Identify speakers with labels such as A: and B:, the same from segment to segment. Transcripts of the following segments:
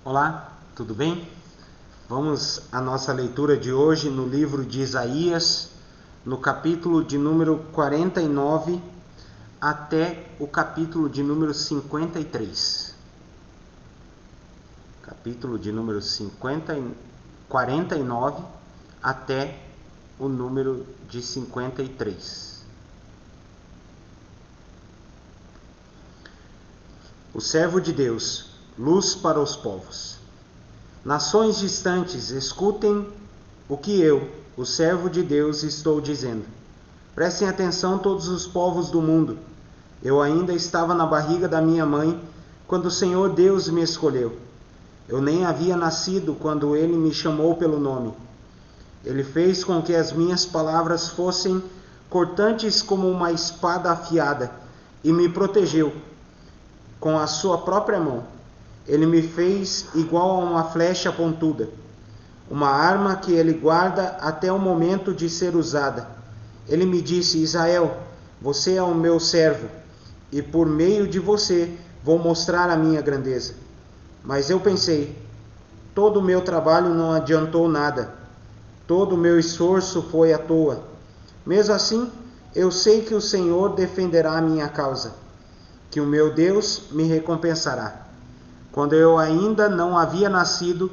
A: Olá, tudo bem? Vamos à nossa leitura de hoje no livro de Isaías, no capítulo de número 49 até o capítulo de número 53. Capítulo de número 49 até o número de 53. O servo de Deus, luz para os povos. Nações distantes, escutem o que eu, o servo de Deus, estou dizendo. Prestem atenção todos os povos do mundo. Eu ainda estava na barriga da minha mãe quando o Senhor Deus me escolheu. Eu nem havia nascido quando Ele me chamou pelo nome. Ele fez com que as minhas palavras fossem cortantes como uma espada afiada e me protegeu com a sua própria mão. Ele me fez igual a uma flecha pontuda, uma arma que ele guarda até o momento de ser usada. Ele me disse: Israel, você é o meu servo, e por meio de você vou mostrar a minha grandeza. Mas eu pensei, todo o meu trabalho não adiantou nada, todo o meu esforço foi à toa. Mesmo assim, eu sei que o Senhor defenderá a minha causa, que o meu Deus me recompensará. Quando eu ainda não havia nascido,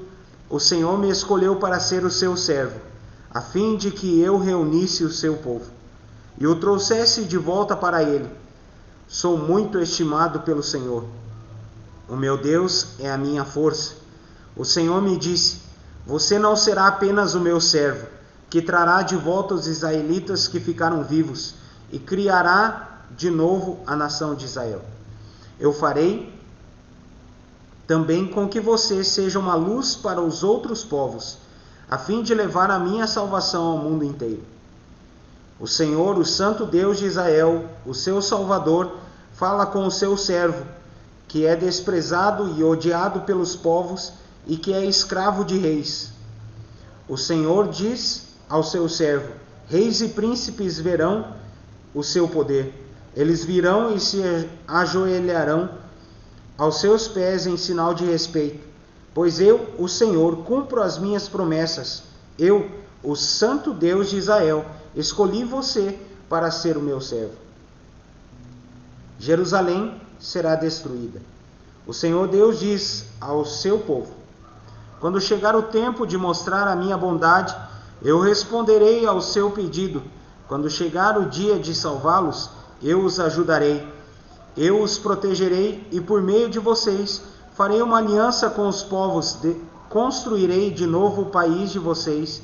A: o Senhor me escolheu para ser o seu servo, a fim de que eu reunisse o seu povo e o trouxesse de volta para ele. Sou muito estimado pelo Senhor. O meu Deus é a minha força. O Senhor me disse: você não será apenas o meu servo, que trará de volta os israelitas que ficaram vivos e criará de novo a nação de Israel. Eu farei também com que você seja uma luz para os outros povos, a fim de levar a minha salvação ao mundo inteiro. O Senhor, o Santo Deus de Israel, o seu Salvador, fala com o seu servo, que é desprezado e odiado pelos povos e que é escravo de reis. O Senhor diz ao seu servo: reis e príncipes verão o seu poder. Eles virão e se ajoelharão aos seus pés em sinal de respeito, pois eu, o Senhor, cumpro as minhas promessas. Eu, o Santo Deus de Israel, escolhi você para ser o meu servo. Jerusalém será destruída. O Senhor Deus diz ao seu povo: quando chegar o tempo de mostrar a minha bondade, eu responderei ao seu pedido. Quando chegar o dia de salvá-los, eu os ajudarei. Eu os protegerei e por meio de vocês farei uma aliança com os povos, construirei de novo o país de vocês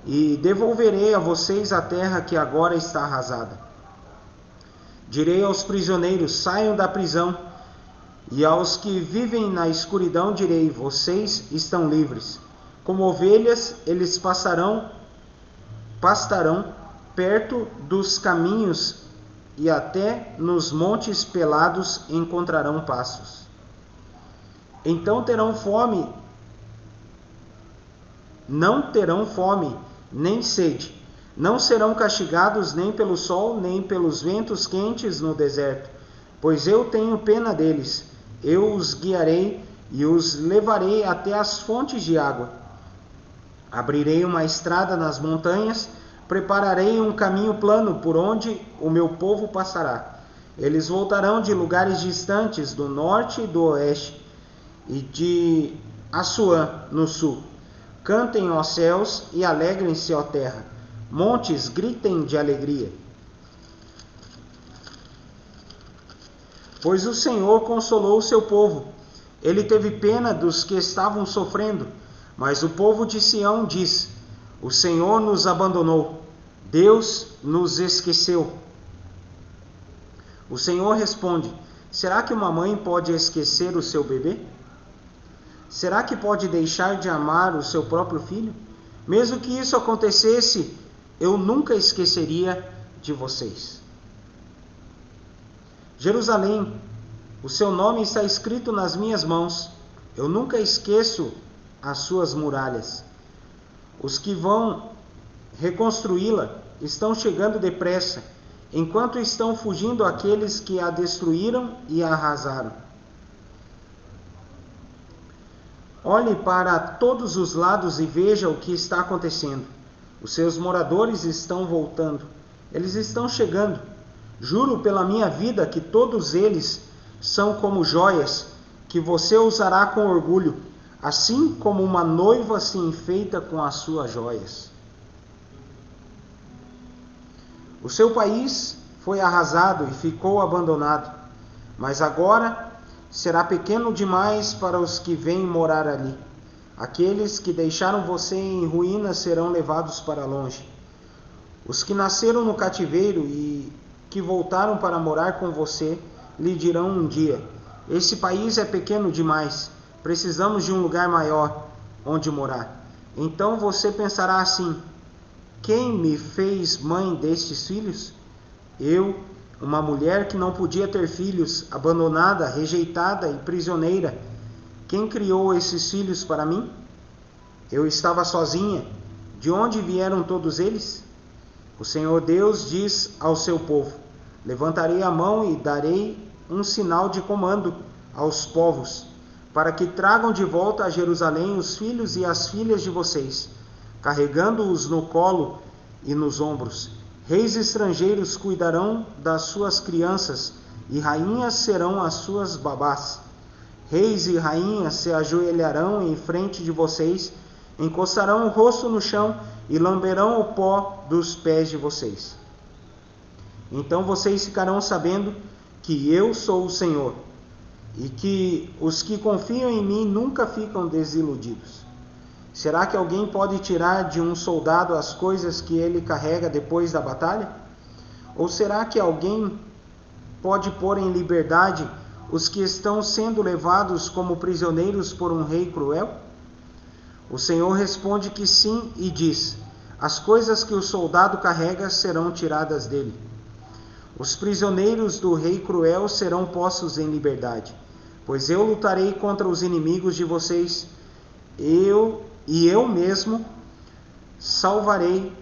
A: e devolverei a vocês a terra que agora está arrasada. Direi aos prisioneiros: saiam da prisão, e aos que vivem na escuridão direi: vocês estão livres. Como ovelhas, eles pastarão perto dos caminhos e até nos montes pelados encontrarão pastos. Então terão fome, não terão fome, nem sede. Não serão castigados nem pelo sol, nem pelos ventos quentes no deserto, pois eu tenho pena deles. Eu os guiarei e os levarei até as fontes de água. Abrirei uma estrada nas montanhas, prepararei um caminho plano por onde o meu povo passará. Eles voltarão de lugares distantes, do norte e do oeste, e de Assuã, no sul. Cantem, ó céus, e alegrem-se, ó terra. Montes, gritem de alegria. Pois o Senhor consolou o seu povo. Ele teve pena dos que estavam sofrendo. Mas o povo de Sião diz: o Senhor nos abandonou, Deus nos esqueceu. O Senhor responde: será que uma mãe pode esquecer o seu bebê? Será que pode deixar de amar o seu próprio filho? Mesmo que isso acontecesse, eu nunca esqueceria de vocês. Jerusalém, o seu nome está escrito nas minhas mãos. Eu nunca esqueço as suas muralhas. Os que vão reconstruí-la estão chegando depressa, enquanto estão fugindo aqueles que a destruíram e a arrasaram. Olhe para todos os lados e veja o que está acontecendo. Os seus moradores estão voltando. Eles estão chegando. Juro pela minha vida que todos eles são como joias, que você usará com orgulho, assim como uma noiva se enfeita com as suas joias. O seu país foi arrasado e ficou abandonado, mas agora será pequeno demais para os que vêm morar ali. Aqueles que deixaram você em ruínas serão levados para longe. Os que nasceram no cativeiro e que voltaram para morar com você lhe dirão um dia: esse país é pequeno demais, precisamos de um lugar maior onde morar. Então você pensará assim: quem me fez mãe destes filhos? Eu, uma mulher que não podia ter filhos, abandonada, rejeitada e prisioneira. Quem criou esses filhos para mim? Eu estava sozinha. De onde vieram todos eles? O Senhor Deus diz ao seu povo: levantarei a mão e darei um sinal de comando aos povos, para que tragam de volta a Jerusalém os filhos e as filhas de vocês, carregando-os no colo e nos ombros. Reis estrangeiros cuidarão das suas crianças, e rainhas serão as suas babás. Reis e rainhas se ajoelharão em frente de vocês, encostarão o rosto no chão e lamberão o pó dos pés de vocês. Então vocês ficarão sabendo que eu sou o Senhor, e que os que confiam em mim nunca ficam desiludidos. Será que alguém pode tirar de um soldado as coisas que ele carrega depois da batalha? Ou será que alguém pode pôr em liberdade os que estão sendo levados como prisioneiros por um rei cruel? O Senhor responde que sim e diz: as coisas que o soldado carrega serão tiradas dele. Os prisioneiros do rei cruel serão postos em liberdade, pois eu lutarei contra os inimigos de vocês, eu mesmo salvarei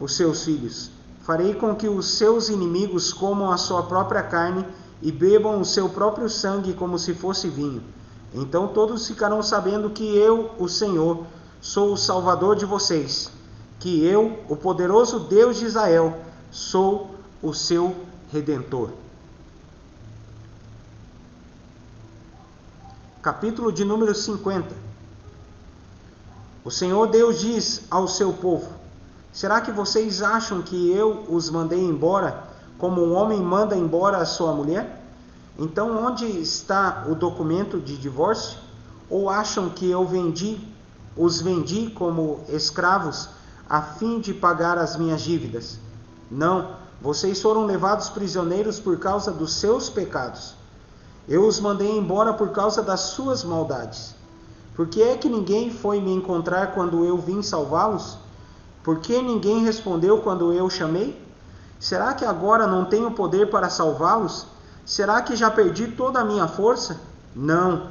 A: os seus filhos. Farei com que os seus inimigos comam a sua própria carne e bebam o seu próprio sangue como se fosse vinho. Então todos ficarão sabendo que eu, o Senhor, sou o Salvador de vocês, que eu, o poderoso Deus de Israel, sou o seu Redentor. Capítulo de número 50. O Senhor Deus diz ao seu povo: será que vocês acham que eu os mandei embora, como um homem manda embora a sua mulher? Então onde está o documento de divórcio? Ou acham que eu os vendi como escravos, a fim de pagar as minhas dívidas? Não, vocês foram levados prisioneiros por causa dos seus pecados. Eu os mandei embora por causa das suas maldades. Por que é que ninguém foi me encontrar quando eu vim salvá-los? Por que ninguém respondeu quando eu chamei? Será que agora não tenho poder para salvá-los? Será que já perdi toda a minha força? Não.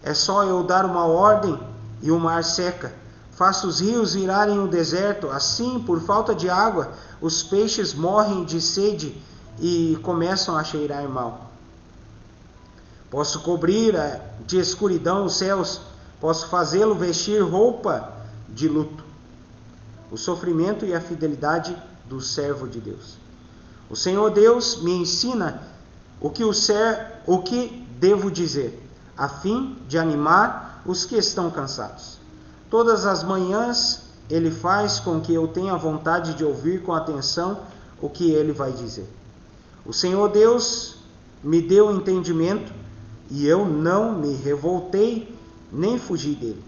A: É só eu dar uma ordem e o mar seca. Faço os rios virarem o deserto. Assim, por falta de água, os peixes morrem de sede e começam a cheirar mal. Posso cobrir de escuridão os céus. Posso fazê-lo vestir roupa de luto. O sofrimento e a fidelidade do servo de Deus. O Senhor Deus me ensina o que devo dizer, a fim de animar os que estão cansados. Todas as manhãs Ele faz com que eu tenha vontade de ouvir com atenção o que Ele vai dizer. O Senhor Deus me deu entendimento e eu não me revoltei nem fugi dele.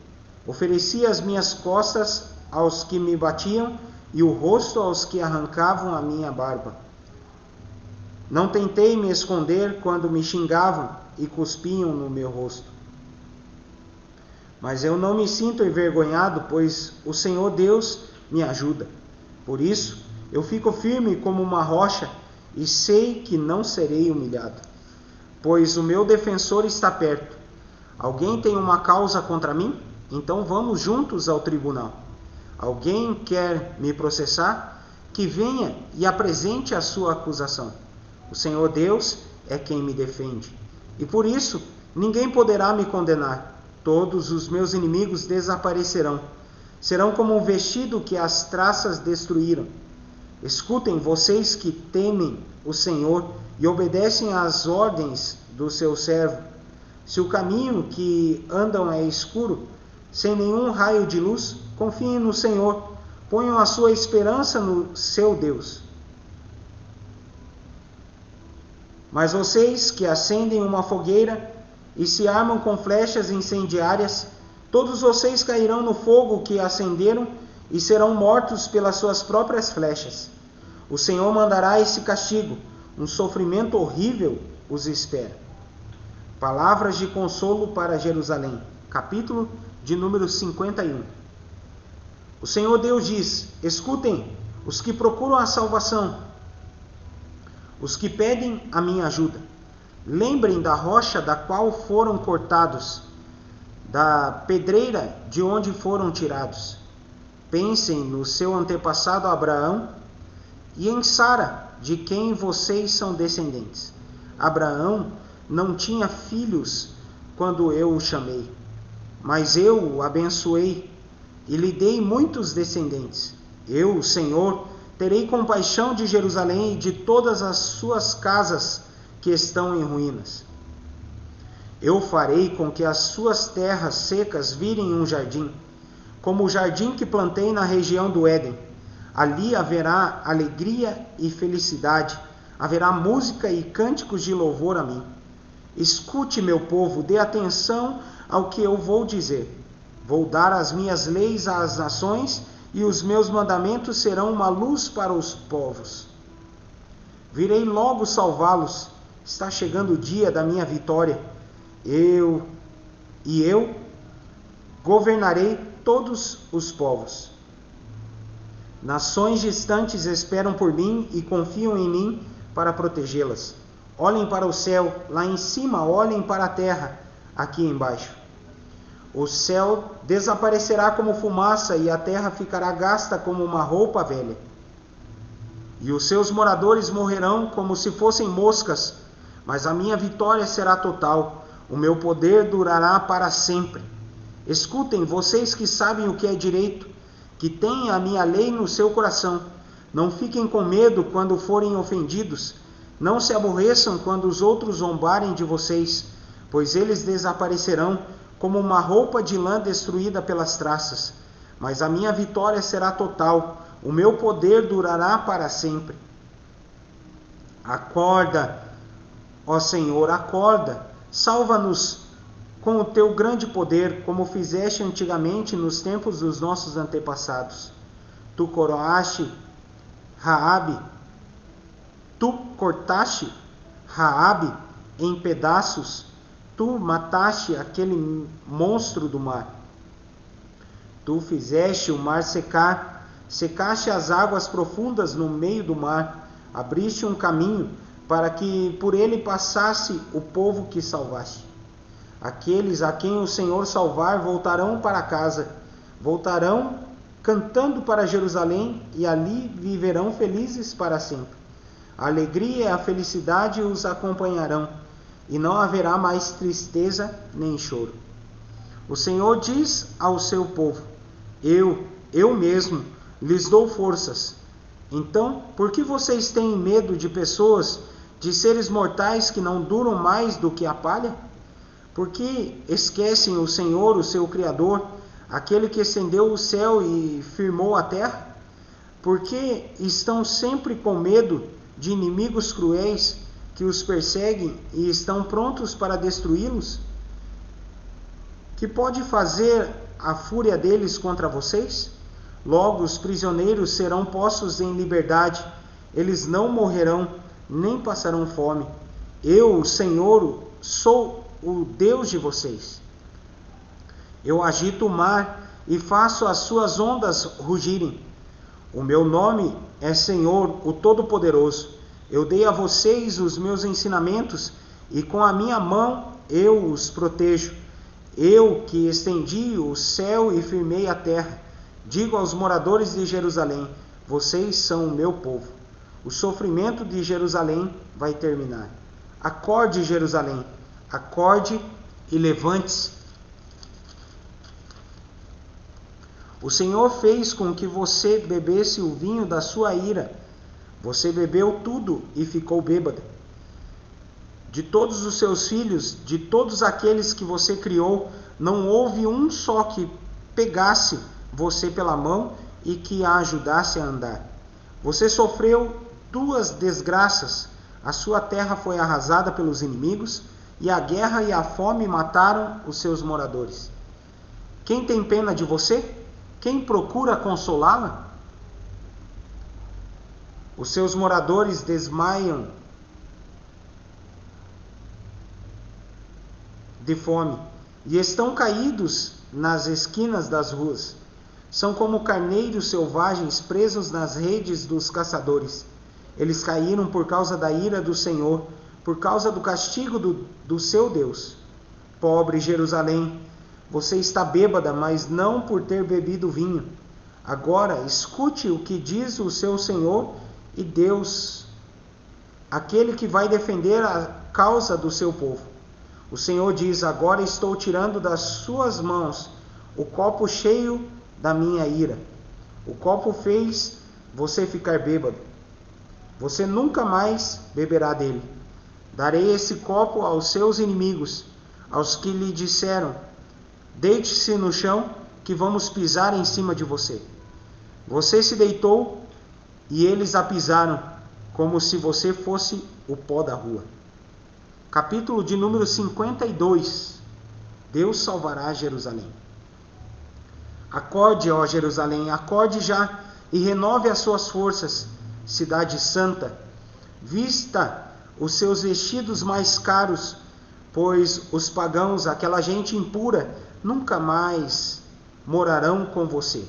A: Ofereci as minhas costas aos que me batiam e o rosto aos que arrancavam a minha barba. Não tentei me esconder quando me xingavam e cuspiam no meu rosto. Mas eu não me sinto envergonhado, pois o Senhor Deus me ajuda. Por isso, eu fico firme como uma rocha e sei que não serei humilhado, pois o meu defensor está perto. Alguém tem uma causa contra mim? Então vamos juntos ao tribunal. Alguém quer me processar? Que venha e apresente a sua acusação. O Senhor Deus é quem me defende, e por isso ninguém poderá me condenar. Todos os meus inimigos desaparecerão. Serão como um vestido que as traças destruíram. Escutem, vocês que temem o Senhor e obedecem às ordens do seu servo. Se o caminho que andam é escuro, sem nenhum raio de luz, confiem no Senhor. Ponham a sua esperança no seu Deus. Mas vocês que acendem uma fogueira e se armam com flechas incendiárias, todos vocês cairão no fogo que acenderam e serão mortos pelas suas próprias flechas. O Senhor mandará esse castigo, um sofrimento horrível os espera. Palavras de consolo para Jerusalém. Capítulo de número 51. O Senhor Deus diz: escutem os que procuram a salvação, os que pedem a minha ajuda. Lembrem da rocha da qual foram cortados, da pedreira de onde foram tirados. Pensem no seu antepassado Abraão e em Sara, de quem vocês são descendentes. Abraão não tinha filhos quando eu o chamei, mas eu o abençoei e lhe dei muitos descendentes. Eu, o Senhor, terei compaixão de Jerusalém e de todas as suas casas que estão em ruínas. Eu farei com que as suas terras secas virem um jardim, como o jardim que plantei na região do Éden. Ali haverá alegria e felicidade, haverá música e cânticos de louvor a mim. Escute, meu povo, dê atenção ao que eu vou dizer. Vou dar as minhas leis às nações e os meus mandamentos serão uma luz para os povos. Virei logo salvá-los. Está chegando o dia da minha vitória. Eu governarei todos os povos. Nações distantes esperam por mim e confiam em mim para protegê-las. Olhem para o céu, lá em cima, olhem para a terra, aqui embaixo. O céu desaparecerá como fumaça e a terra ficará gasta como uma roupa velha. E os seus moradores morrerão como se fossem moscas, mas a minha vitória será total, o meu poder durará para sempre. Escutem, vocês que sabem o que é direito, que têm a minha lei no seu coração. Não fiquem com medo quando forem ofendidos. Não se aborreçam quando os outros zombarem de vocês, pois eles desaparecerão como uma roupa de lã destruída pelas traças. Mas a minha vitória será total, o meu poder durará para sempre. Acorda, ó Senhor, acorda, salva-nos com o teu grande poder, como fizeste antigamente nos tempos dos nossos antepassados. Tu cortaste Raabe em pedaços, tu mataste aquele monstro do mar. Tu fizeste o mar secar, secaste as águas profundas no meio do mar, abriste um caminho para que por ele passasse o povo que salvaste. Aqueles a quem o Senhor salvar voltarão para casa, voltarão cantando para Jerusalém e ali viverão felizes para sempre. A alegria e a felicidade os acompanharão e não haverá mais tristeza nem choro. O Senhor diz ao seu povo: eu mesmo lhes dou forças. Então, por que vocês têm medo de pessoas, de seres mortais que não duram mais do que a palha? Por que esquecem o Senhor, o seu Criador, aquele que estendeu o céu e firmou a terra? Por que estão sempre com medo de inimigos cruéis que os perseguem e estão prontos para destruí-los? Que pode fazer a fúria deles contra vocês? Logo os prisioneiros serão postos em liberdade, eles não morrerão, nem passarão fome. Eu, o Senhor, sou o Deus de vocês. Eu agito o mar e faço as suas ondas rugirem. O meu nome é Senhor, o Todo-Poderoso. Eu dei a vocês os meus ensinamentos e com a minha mão eu os protejo. Eu que estendi o céu e firmei a terra. Digo aos moradores de Jerusalém: vocês são o meu povo. O sofrimento de Jerusalém vai terminar. Acorde, Jerusalém, acorde e levante-se. O Senhor fez com que você bebesse o vinho da sua ira. Você bebeu tudo e ficou bêbado. De todos os seus filhos, de todos aqueles que você criou, não houve um só que pegasse você pela mão e que a ajudasse a andar. Você sofreu 2 desgraças. A sua terra foi arrasada pelos inimigos, e a guerra e a fome mataram os seus moradores. Quem tem pena de você? Quem procura consolá-la? Os seus moradores desmaiam de fome e estão caídos nas esquinas das ruas. São como carneiros selvagens presos nas redes dos caçadores. Eles caíram por causa da ira do Senhor, por causa do castigo do seu Deus. Pobre Jerusalém, você está bêbada, mas não por ter bebido vinho. Agora escute o que diz o seu Senhor e Deus, aquele que vai defender a causa do seu povo. O Senhor diz: agora estou tirando das suas mãos o copo cheio da minha ira. O copo fez você ficar bêbado. Você nunca mais beberá dele. Darei esse copo aos seus inimigos, aos que lhe disseram: deite-se no chão, que vamos pisar em cima de você. Você se deitou e eles a pisaram, como se você fosse o pó da rua. Capítulo de número 52. Deus salvará Jerusalém. Acorde, ó Jerusalém, acorde já e renove as suas forças, cidade santa. Vista os seus vestidos mais caros, pois os pagãos, aquela gente impura, nunca mais morarão com você.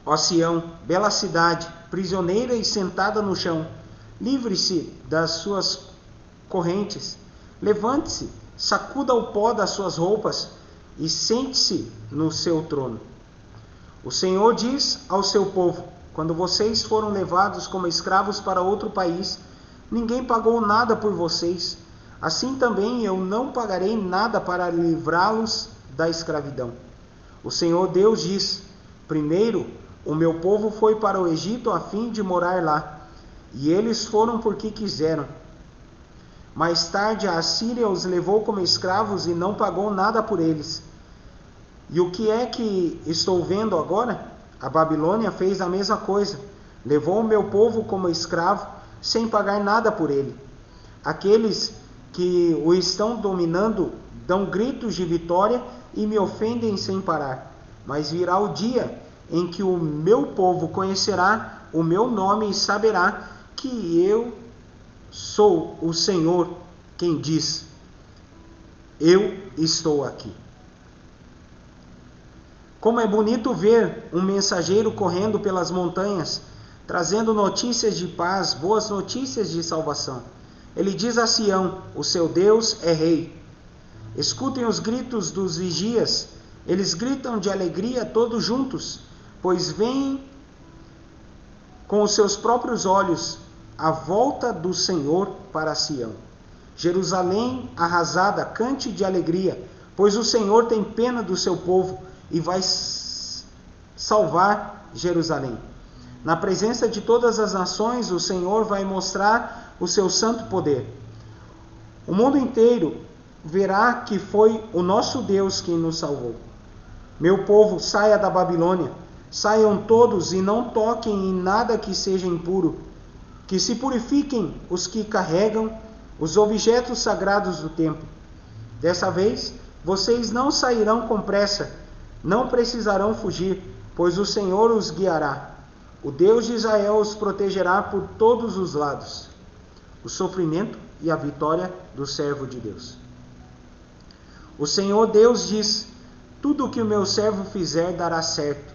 A: Ó Sião, bela cidade, prisioneira e sentada no chão, livre-se das suas correntes, levante-se, sacuda o pó das suas roupas e sente-se no seu trono. O Senhor diz ao seu povo: quando vocês foram levados como escravos para outro país, ninguém pagou nada por vocês. Assim também eu não pagarei nada para livrá-los da escravidão. O Senhor Deus diz: primeiro, o meu povo foi para o Egito a fim de morar lá, e eles foram porque quiseram. Mais tarde a Assíria os levou como escravos e não pagou nada por eles. E o que é que estou vendo agora? A Babilônia fez a mesma coisa. Levou o meu povo como escravo, sem pagar nada por ele. Aqueles que o estão dominando dão gritos de vitória e me ofendem sem parar. Mas virá o dia em que o meu povo conhecerá o meu nome e saberá que eu sou o Senhor quem diz: eu estou aqui. Como é bonito ver um mensageiro correndo pelas montanhas, trazendo notícias de paz, boas notícias de salvação. Ele diz a Sião: o seu Deus é rei. Escutem os gritos dos vigias, eles gritam de alegria todos juntos, pois veem com os seus próprios olhos a volta do Senhor para Sião. Jerusalém arrasada, cante de alegria, pois o Senhor tem pena do seu povo e vai salvar Jerusalém. Na presença de todas as nações, o Senhor vai mostrar o seu santo poder. O mundo inteiro verá que foi o nosso Deus quem nos salvou. Meu povo, saia da Babilônia, saiam todos e não toquem em nada que seja impuro, que se purifiquem os que carregam os objetos sagrados do templo. Dessa vez, vocês não sairão com pressa, não precisarão fugir, pois o Senhor os guiará. O Deus de Israel os protegerá por todos os lados. O sofrimento e a vitória do servo de Deus. O Senhor Deus diz: tudo o que o meu servo fizer dará certo.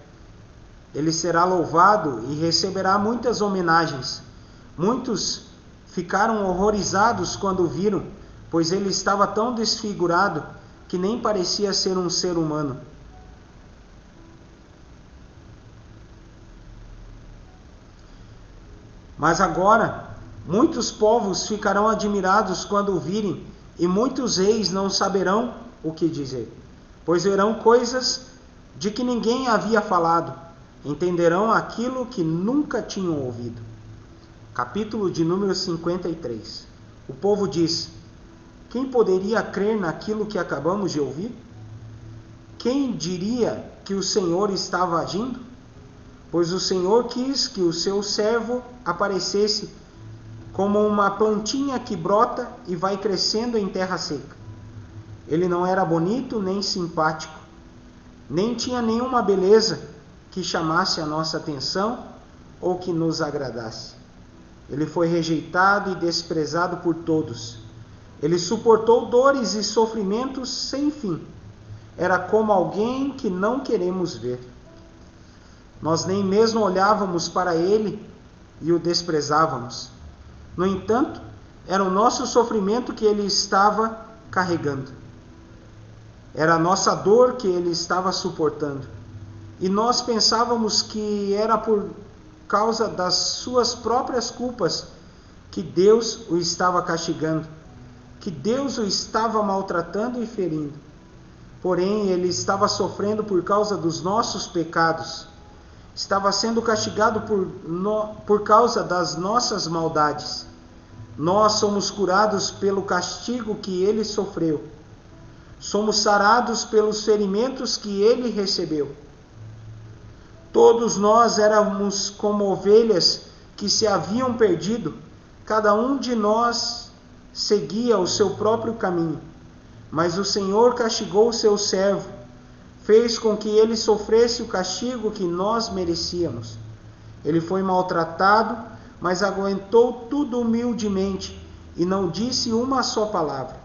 A: Ele será louvado e receberá muitas homenagens. Muitos ficaram horrorizados quando o viram, pois ele estava tão desfigurado que nem parecia ser um ser humano. Mas agora, muitos povos ficarão admirados quando o virem, e muitos reis não saberão o que dizer, pois verão coisas de que ninguém havia falado, entenderão aquilo que nunca tinham ouvido. Capítulo de número 53. O povo diz: quem poderia crer naquilo que acabamos de ouvir? Quem diria que o Senhor estava agindo? Pois o Senhor quis que o seu servo aparecesse como uma plantinha que brota e vai crescendo em terra seca. Ele não era bonito nem simpático, nem tinha nenhuma beleza que chamasse a nossa atenção ou que nos agradasse. Ele foi rejeitado e desprezado por todos. Ele suportou dores e sofrimentos sem fim. Era como alguém que não queremos ver. Nós nem mesmo olhávamos para ele e o desprezávamos. No entanto, era o nosso sofrimento que ele estava carregando. Era a nossa dor que ele estava suportando. E nós pensávamos que era por causa das suas próprias culpas que Deus o estava castigando, que Deus o estava maltratando e ferindo. Porém, ele estava sofrendo por causa dos nossos pecados. Estava sendo castigado por causa das nossas maldades. Nós somos curados pelo castigo que ele sofreu. Somos sarados pelos ferimentos que ele recebeu. Todos nós éramos como ovelhas que se haviam perdido. Cada um de nós seguia o seu próprio caminho. Mas o Senhor castigou o seu servo, fez com que ele sofresse o castigo que nós merecíamos. Ele foi maltratado, mas aguentou tudo humildemente e não disse uma só palavra.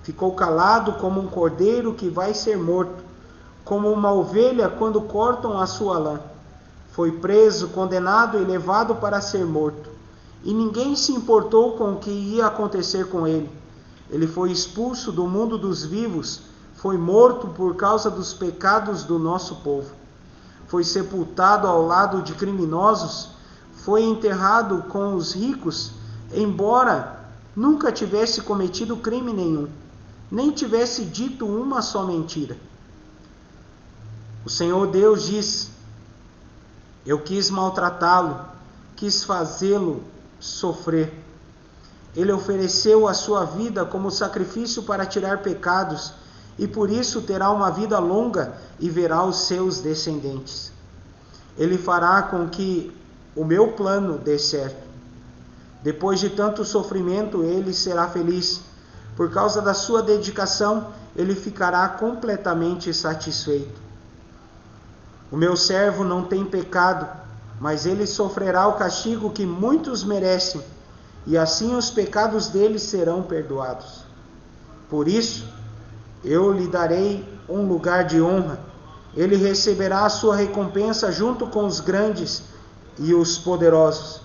A: Ficou calado como um cordeiro que vai ser morto, como uma ovelha quando cortam a sua lã. Foi preso, condenado e levado para ser morto. E ninguém se importou com o que ia acontecer com ele. Ele foi expulso do mundo dos vivos, foi morto por causa dos pecados do nosso povo. Foi sepultado ao lado de criminosos, foi enterrado com os ricos, embora nunca tivesse cometido crime nenhum, nem tivesse dito uma só mentira. O Senhor Deus diz: eu quis maltratá-lo, quis fazê-lo sofrer. Ele ofereceu a sua vida como sacrifício para tirar pecados, e por isso terá uma vida longa e verá os seus descendentes. Ele fará com que o meu plano dê certo. Depois de tanto sofrimento, ele será feliz. Por causa da sua dedicação, ele ficará completamente satisfeito. O meu servo não tem pecado, mas ele sofrerá o castigo que muitos merecem, e assim os pecados dele serão perdoados. Por isso, eu lhe darei um lugar de honra. Ele receberá a sua recompensa junto com os grandes e os poderosos,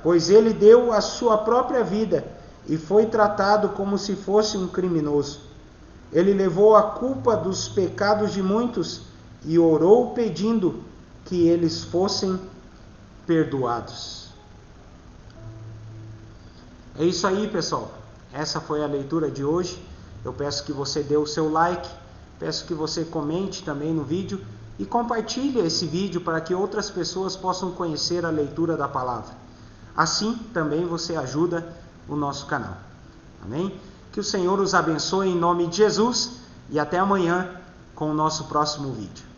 A: pois ele deu a sua própria vida e foi tratado como se fosse um criminoso. Ele levou a culpa dos pecados de muitos e orou pedindo que eles fossem perdoados. É isso aí, pessoal. Essa foi a leitura de hoje. Eu peço que você dê o seu like, peço que você comente também no vídeo e compartilhe esse vídeo para que outras pessoas possam conhecer a leitura da palavra. Assim também você ajuda o nosso canal. Amém? Que o Senhor os abençoe em nome de Jesus e até amanhã com o nosso próximo vídeo.